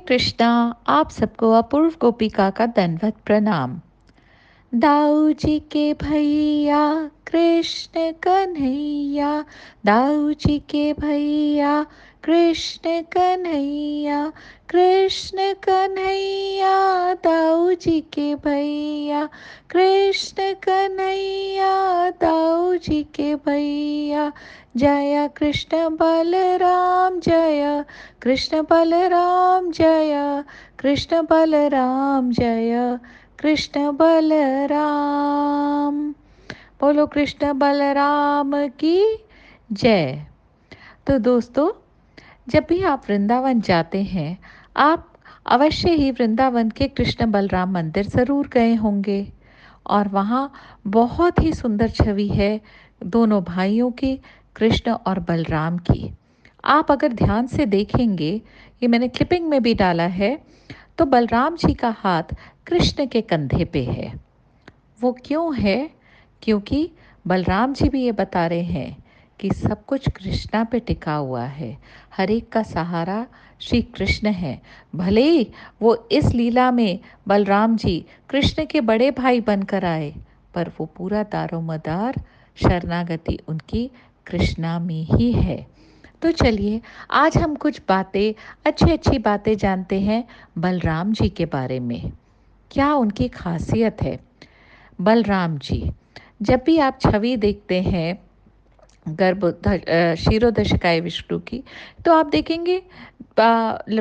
कृष्णा। आप सबको अपूर्व गोपिका का दंडवत प्रणाम। दाऊ जी के भैया कृष्ण कन्हैया, दाऊ जी के भैया कृष्ण कन्हैया, कृष्ण कन्हैया दाऊ जी के भैया, कृष्ण कन्हैया दाऊ जी के भैया। जय कृष्ण बलराम जय, कृष्ण बलराम जय, कृष्ण बलराम जय, कृष्ण बलराम। बोलो कृष्ण बलराम की जय। तो दोस्तों, जब भी आप वृंदावन जाते हैं, आप अवश्य ही वृंदावन के कृष्ण बलराम मंदिर ज़रूर गए होंगे। और वहाँ बहुत ही सुंदर छवि है दोनों भाइयों की, कृष्ण और बलराम की। आप अगर ध्यान से देखेंगे, ये मैंने क्लिपिंग में भी डाला है, तो बलराम जी का हाथ कृष्ण के कंधे पे है। वो क्यों है? क्योंकि बलराम जी भी ये बता रहे हैं कि सब कुछ कृष्णा पे टिका हुआ है, हर एक का सहारा श्री कृष्ण है। भले ही वो इस लीला में बलराम जी कृष्ण के बड़े भाई बनकर आए, पर वो पूरा दारोमदार शरणागति उनकी कृष्णा में ही है। तो चलिए, आज हम कुछ बातें, अच्छी अच्छी बातें जानते हैं बलराम जी के बारे में। क्या उनकी खासियत है? बलराम जी, जब भी आप छवि देखते हैं क्षीरोदशिकाय विष्णु की, तो आप देखेंगे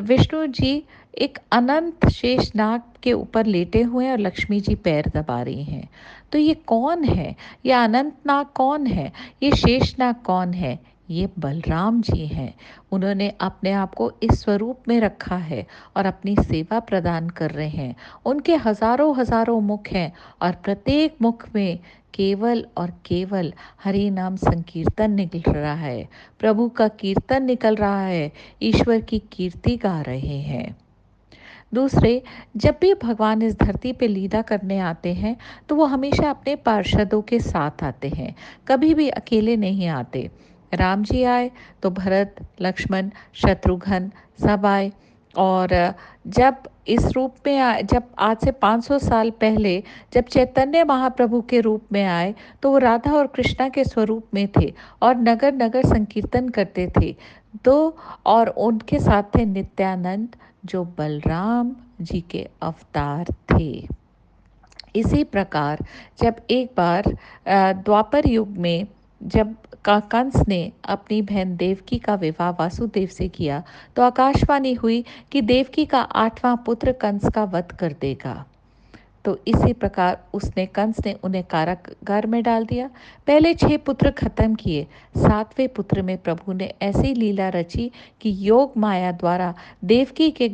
विष्णु जी एक अनंत शेषनाग के ऊपर लेटे हुए हैं और लक्ष्मी जी पैर दबा रही हैं। तो ये कौन है? ये अनंत नाग कौन है? ये शेषनाग कौन है? ये बलराम जी हैं। उन्होंने अपने आप को इस स्वरूप में रखा है और अपनी सेवा प्रदान कर रहे हैं। उनके हजारों हजारों मुख हैं और प्रत्येक मुख में केवल और केवल हरि नाम संकीर्तन निकल रहा है, प्रभु का कीर्तन निकल रहा है, ईश्वर की कीर्ति गा रहे हैं। दूसरे, जब भी भगवान इस धरती पे लीला करने आते हैं, तो वो हमेशा अपने पार्षदों के साथ आते हैं, कभी भी अकेले नहीं आते। राम जी आए तो भरत, लक्ष्मण, शत्रुघ्न सब आए। और जब इस रूप में आए, जब आज से 500 साल पहले जब चैतन्य महाप्रभु के रूप में आए, तो वो राधा और कृष्णा के स्वरूप में थे और नगर नगर संकीर्तन करते थे। तो और उनके साथ थे नित्यानंद, जो बलराम जी के अवतार थे। इसी प्रकार जब एक बार द्वापर युग में जब कंस ने अपनी बहन देवकी का विवाह वासुदेव से किया, तो आकाशवाणी हुई कि देवकी का 8वां पुत्र कंस का वध कर देगा। तो इसी प्रकार कंस ने उन्हें कारागार में डाल दिया। पहले 6 पुत्र खत्म किए, 7वें पुत्र में प्रभु ने ऐसी लीला रची कि योग माया द्वारा देवकी के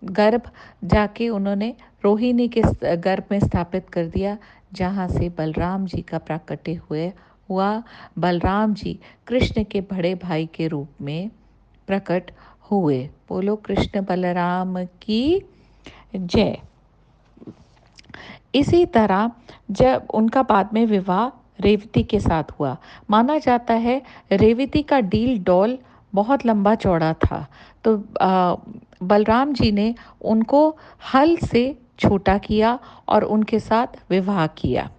गर्भ जाके उन्होंने रोहिणी के गर्भ में स्थापित कर दिया, जहाँ से बलराम जी का प्राकट्य हुआ। बलराम जी कृष्ण के बड़े भाई के रूप में प्रकट हुए। बोलो कृष्ण बलराम की जय। इसी तरह जब उनका बाद में विवाह रेवती के साथ हुआ, माना जाता है रेवती का डील डॉल बहुत लंबा चौड़ा था, तो बलराम जी ने उनको हल से छोटा किया और उनके साथ विवाह किया।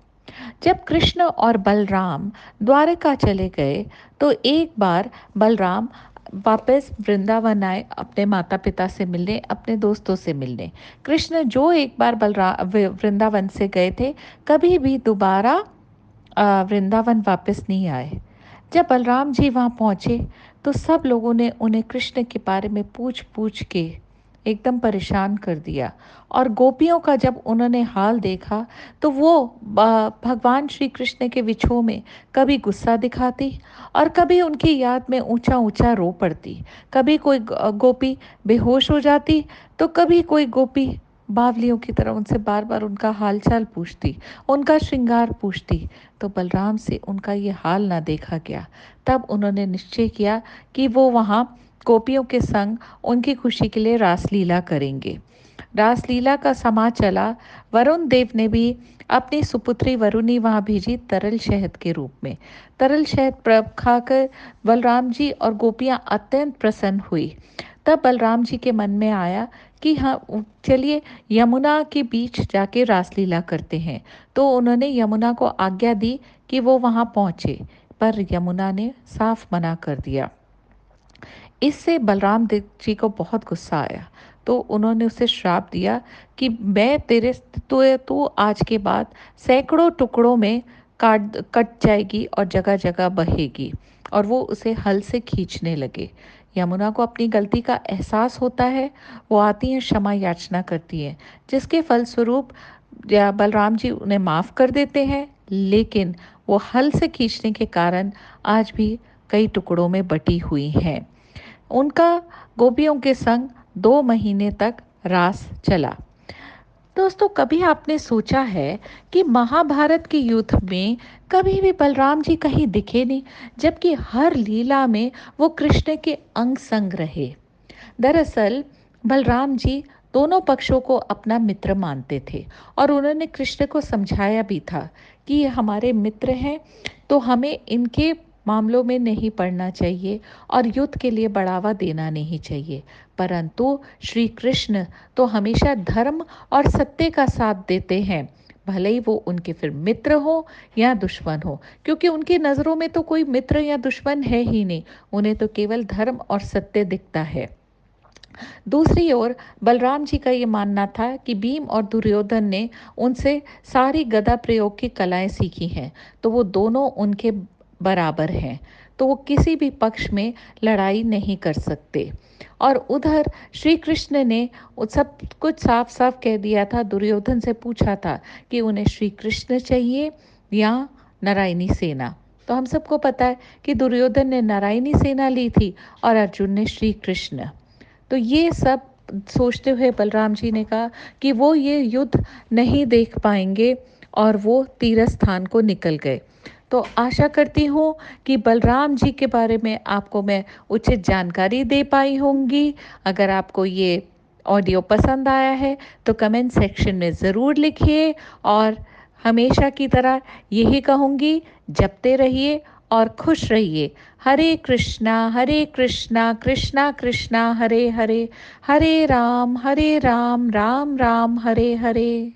जब कृष्ण और बलराम द्वारका चले गए, तो एक बार बलराम वापस वृंदावन आए अपने माता पिता से मिलने, अपने दोस्तों से मिलने। कृष्ण जो एक बार वृंदावन से गए थे, कभी भी दोबारा वृंदावन वापस नहीं आए। जब बलराम जी वहाँ पहुँचे, तो सब लोगों ने उन्हें कृष्ण के बारे में पूछ पूछ के एकदम परेशान कर दिया। और गोपियों का जब उन्होंने हाल देखा, तो वो भगवान श्री कृष्ण के विछोह में कभी गुस्सा दिखाती और कभी उनकी याद में ऊंचा ऊंचा रो पड़ती। कभी कोई गोपी बेहोश हो जाती, तो कभी कोई गोपी बावलियों की तरह उनसे बार बार उनका हालचाल पूछती, उनका श्रृंगार पूछती। तो बलराम से उनका ये हाल ना देखा गया। तब उन्होंने निश्चय किया कि वो वहाँ गोपियों के संग उनकी खुशी के लिए रासलीला करेंगे। रासलीला का समा चला। वरुण देव ने भी अपनी सुपुत्री वरुणी वहाँ भेजी तरल शहद के रूप में। तरल शहद खाकर बलराम जी और गोपियाँ अत्यंत प्रसन्न हुई। तब बलराम जी के मन में आया कि हाँ, चलिए यमुना के बीच जाके रासलीला करते हैं। तो उन्होंने यमुना को आज्ञा दी कि वो वहाँ पहुँचे, पर यमुना ने साफ मना कर दिया। इससे बलराम देव जी को बहुत गुस्सा आया। तो उन्होंने उसे श्राप दिया कि मैं तेरे तू आज के बाद सैकड़ों टुकड़ों में काट कट जाएगी और जगह जगह बहेगी। और वो उसे हल से खींचने लगे। यमुना को अपनी गलती का एहसास होता है। वो आती है, क्षमा याचना करती है, जिसके फलस्वरूप बलराम जी उन्हें माफ़ कर देते हैं। लेकिन वो हल से खींचने के कारण आज भी कई टुकड़ों में बटी हुई हैं। उनका गोपियों के संग 2 महीने तक रास चला। दोस्तों, कभी आपने सोचा है कि महाभारत के युद्ध में कभी भी बलराम जी कहीं दिखे नहीं, जबकि हर लीला में वो कृष्ण के अंग संग रहे। दरअसल बलराम जी दोनों पक्षों को अपना मित्र मानते थे और उन्होंने कृष्ण को समझाया भी था कि ये हमारे मित्र हैं, तो हमें इनके मामलों में नहीं पड़ना चाहिए और युद्ध के लिए बढ़ावा देना नहीं चाहिए। परंतु श्री कृष्ण तो हमेशा धर्म और सत्य का साथ देते हैं, भले ही वो उनके फिर मित्र हो या दुश्मन हो, क्योंकि उनकी नज़रों में तो कोई मित्र या दुश्मन है ही नहीं। उन्हें तो केवल धर्म और सत्य दिखता है। दूसरी ओर बलराम जी का ये मानना था कि भीम और दुर्योधन ने उनसे सारी गदा प्रयोग की कलाएं सीखी हैं, तो वो दोनों उनके बराबर हैं, तो वो किसी भी पक्ष में लड़ाई नहीं कर सकते। और उधर श्री कृष्ण ने सब कुछ साफ साफ कह दिया था। दुर्योधन से पूछा था कि उन्हें श्री कृष्ण चाहिए या नारायणी सेना। तो हम सबको पता है कि दुर्योधन ने नारायणी सेना ली थी और अर्जुन ने श्री कृष्ण। तो ये सब सोचते हुए बलराम जी ने कहा कि वो ये युद्ध नहीं देख पाएंगे और वो तीर्थ स्थान को निकल गए। तो आशा करती हूँ कि बलराम जी के बारे में आपको मैं उचित जानकारी दे पाई होंगी। अगर आपको ये ऑडियो पसंद आया है तो कमेंट सेक्शन में ज़रूर लिखिए, और हमेशा की तरह यही कहूँगी, जपते रहिए और खुश रहिए। हरे कृष्णा कृष्णा कृष्णा हरे हरे, हरे राम राम राम हरे हरे।